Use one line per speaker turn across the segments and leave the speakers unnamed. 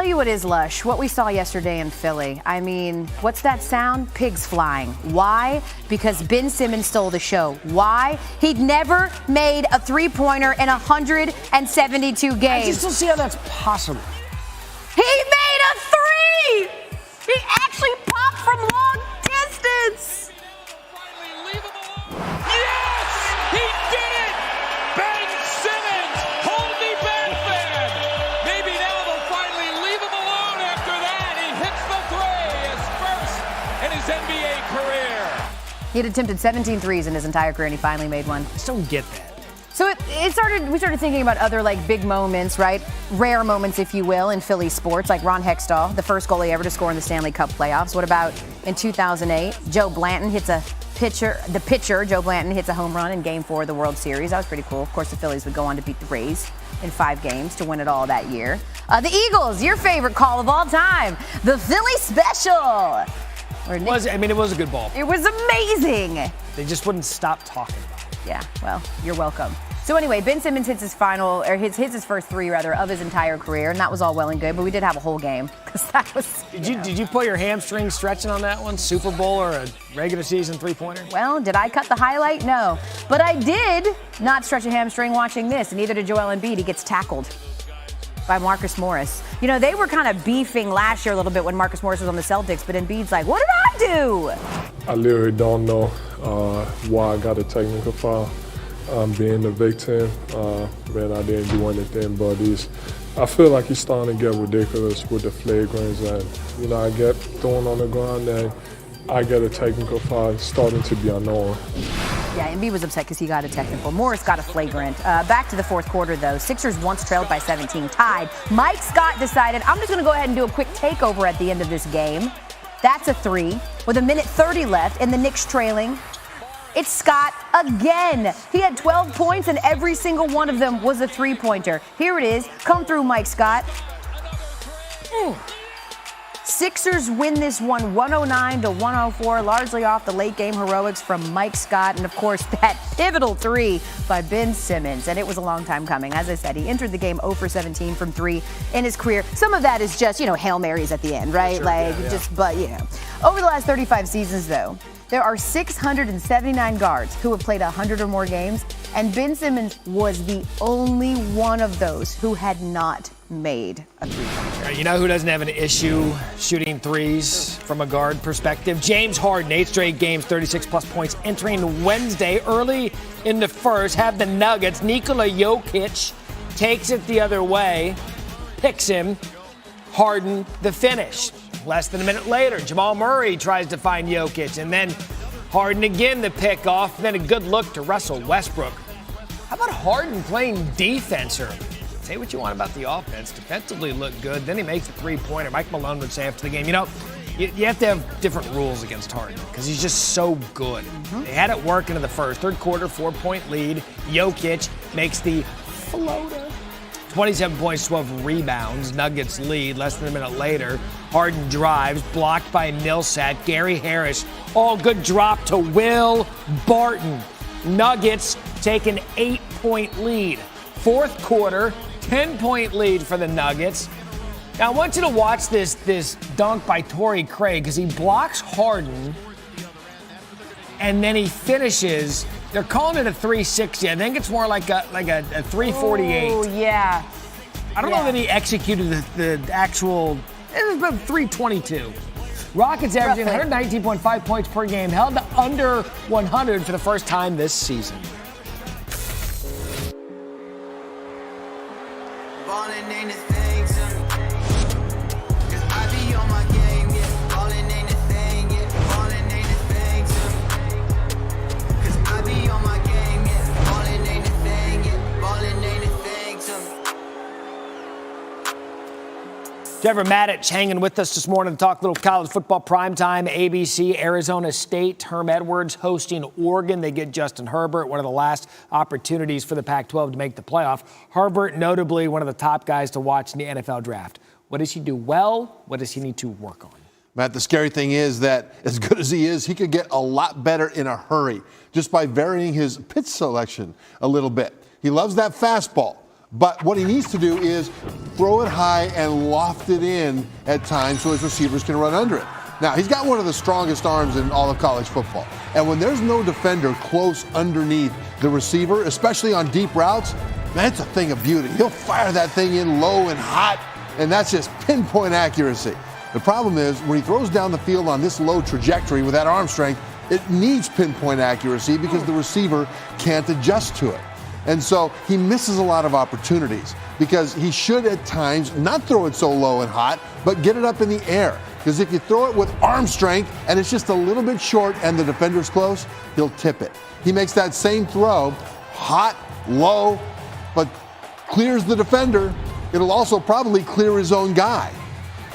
tell you what is lush. What we saw yesterday in Philly. I mean, what's that sound? Pigs flying. Why? Because Ben Simmons stole the show. Why? He'd never made a three-pointer in 172 games.
I just don't see how that's possible.
He made a three! He actually popped from long distance.
Yes! He did it! Ben Simmons! Hold me back, man! Maybe now they'll finally leave him alone after that. He hits the three, his first in his NBA career.
He had attempted 17 threes in his entire career, and he finally made one.
I just don't get that.
So we started thinking about other big moments, right? Rare moments, if you will, in Philly sports, like Ron Hextall, the first goalie ever to score in the Stanley Cup playoffs. What about in 2008? Joe Blanton hits the pitcher, Joe Blanton hits a home run in Game 4 of the World Series. That was pretty cool. Of course, the Phillies would go on to beat the Rays in 5 games to win it all that year. The Eagles, your favorite call of all time, the Philly Special.
It was a good ball.
It was amazing.
They just wouldn't stop talking about it.
Yeah, well, you're welcome. So anyway, Ben Simmons hits his first three of his entire career, and that was all well and good, but we did have a whole game because that was.
Did you pull your hamstring stretching on that one? Super Bowl or a regular season three-pointer?
Well, did I cut the highlight? No, but I did not stretch a hamstring watching this, and neither did Joel Embiid. He gets tackled by Marcus Morris. You know, they were kind of beefing last year a little bit when Marcus Morris was on the Celtics, but Embiid's like, what did I do?
I literally don't know why I got a technical foul. Being the victim, man, I didn't do anything, but I feel like he's starting to get ridiculous with the flagrants, and, you know, I get thrown on the ground and I get a technical foul. It's starting to be annoying.
Yeah, Embiid was upset because he got a technical. Morris got a flagrant. Back to the fourth quarter, though. Sixers once trailed by 17, tied. Mike Scott decided, I'm just going to go ahead and do a quick takeover at the end of this game. That's a three with 1:30 left, and the Knicks trailing. It's Scott again. He had 12 points, and every single one of them was a three-pointer. Here it is. Come through, Mike Scott. Sixers win this one 109-104, largely off the late-game heroics from Mike Scott, and, of course, that pivotal three by Ben Simmons. And it was a long time coming. As I said, he entered the game 0 for 17 from three in his career. Some of that is just, Hail Marys at the end, right?
Sure,
But, Over the last 35 seasons, though, there are 679 guards who have played 100 or more games, and Ben Simmons was the only one of those who had not made a three-pointer.
You know who doesn't have an issue shooting threes from a guard perspective? James Harden, 8 straight games, 36-plus points, entering Wednesday early in the first, have the Nuggets. Nikola Jokic takes it the other way, picks him. Harden, the finish. Less than a minute later, Jamal Murray tries to find Jokic, and then Harden again the pick off, and then a good look to Russell Westbrook. How about Harden playing defense early? Say what you want about the offense. Defensively looked good. Then he makes the three-pointer. Mike Malone would say after the game, you have to have different rules against Harden because he's just so good. They had it work into the first. Third quarter, 4-point lead. Jokic makes the floater. 27 points, 12 rebounds. Nuggets lead. Less than a minute later, Harden drives, blocked by Millsap. Gary Harris, all good drop to Will Barton. Nuggets take an 8-point lead. Fourth quarter, 10-point lead for the Nuggets. Now, I want you to watch this dunk by Torrey Craig because he blocks Harden, and then he finishes. They're calling it a 360. I think it's more like a 348.
Oh, yeah.
I don't know that he executed the actual. It was about 322. Rockets averaging 119.5 points per game, held to under 100 for the first time this season. Trevor Maddich hanging with us this morning to talk a little college football primetime. ABC, Arizona State, Herm Edwards hosting Oregon. They get Justin Herbert, one of the last opportunities for the Pac-12 to make the playoff. Herbert, notably one of the top guys to watch in the NFL draft. What does he do well? What does he need to work on?
Matt, the scary thing is that as good as he is, he could get a lot better in a hurry just by varying his pitch selection a little bit. He loves that fastball, But what he needs to do is throw it high and loft it in at times so his receivers can run under it. Now, he's got one of the strongest arms in all of college football. And when there's no defender close underneath the receiver, especially on deep routes, man, it's a thing of beauty. He'll fire that thing in low and hot, and that's just pinpoint accuracy. The problem is when he throws down the field on this low trajectory with that arm strength, it needs pinpoint accuracy because the receiver can't adjust to it. And so he misses a lot of opportunities because he should at times not throw it so low and hot, but get it up in the air. Because if you throw it with arm strength and it's just a little bit short and the defender's close, he'll tip it. He makes that same throw, hot, low, but clears the defender. It'll also probably clear his own guy.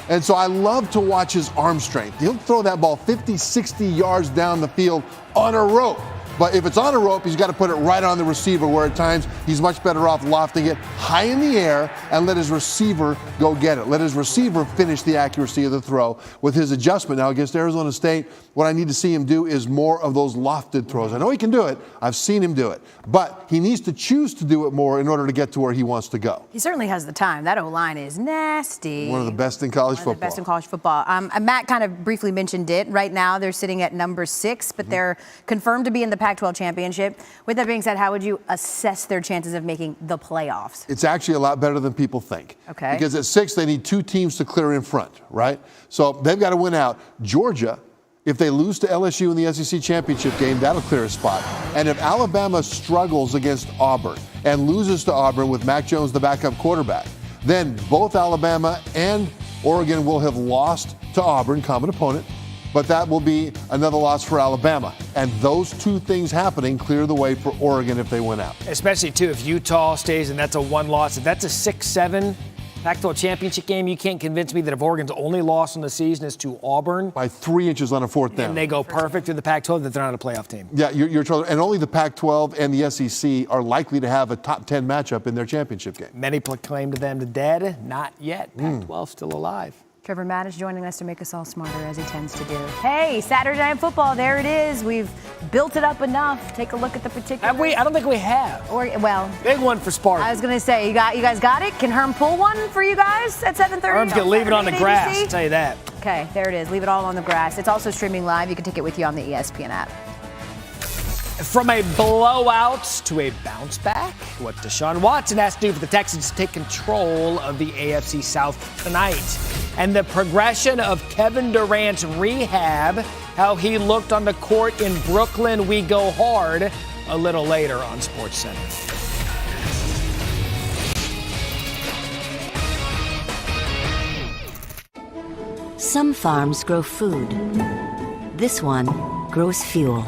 And so I love to watch his arm strength. He'll throw that ball 50, 60 yards down the field on a rope. But if it's on a rope, he's got to put it right on the receiver, where at times he's much better off lofting it high in the air and let his receiver go get it. Let his receiver finish the accuracy of the throw with his adjustment. Now against Arizona State, what I need to see him do is more of those lofted throws. I know he can do it. I've seen him do it. But he needs to choose to do it more in order to get to where he wants to go.
He certainly has the time. That O-line is nasty.
One of the best in college football.
One of the best in college football. Matt kind of briefly mentioned it. Right now, they're sitting at number 6, but they're confirmed to be in the Pac-12 championship. With that being said, how would you assess their chances of making the playoffs?
It's actually a lot better than people think.
Okay.
Because at 6, they need 2 teams to clear in front, right? So they've got to win out. Georgia, if they lose to LSU in the SEC championship game, that'll clear a spot. And if Alabama struggles against Auburn and loses to Auburn with Mac Jones, the backup quarterback, then both Alabama and Oregon will have lost to Auburn, common opponent, but that will be another loss for Alabama. And those 2 things happening clear the way for Oregon if they win out.
Especially, too, if Utah stays and that's a 1 loss. If that's a 6-7 Pac-12 championship game, you can't convince me that if Oregon's only loss in the season is to Auburn
by 3 inches on a 4th down,
and they go perfect through the Pac-12, that they're not a playoff team.
Yeah, you're trouble. And only the Pac-12 and the SEC are likely to have a top 10 matchup in their championship game.
Many proclaim to them the dead. Not yet. Pac-12 still alive.
Trevor Matt is joining us to make us all smarter, as he tends to do. Hey, Saturday Night Football, there it is. We've built it up enough. Take a look at the particulars.
Have we? I don't think we have.
Well,
big one for Spartan.
I was going to say, you guys got it? Can Herm pull one for you guys at 7:30?
Herm's going to leave it on the grass, I'll tell you that.
Okay, there it is. Leave it all on the grass. It's also streaming live. You can take it with you on the ESPN app.
From a blowout to a bounce back, what Deshaun Watson has to do for the Texans to take control of the AFC South tonight. And the progression of Kevin Durant's rehab, how he looked on the court in Brooklyn, we go hard a little later on SportsCenter.
Some farms grow food. This one grows fuel.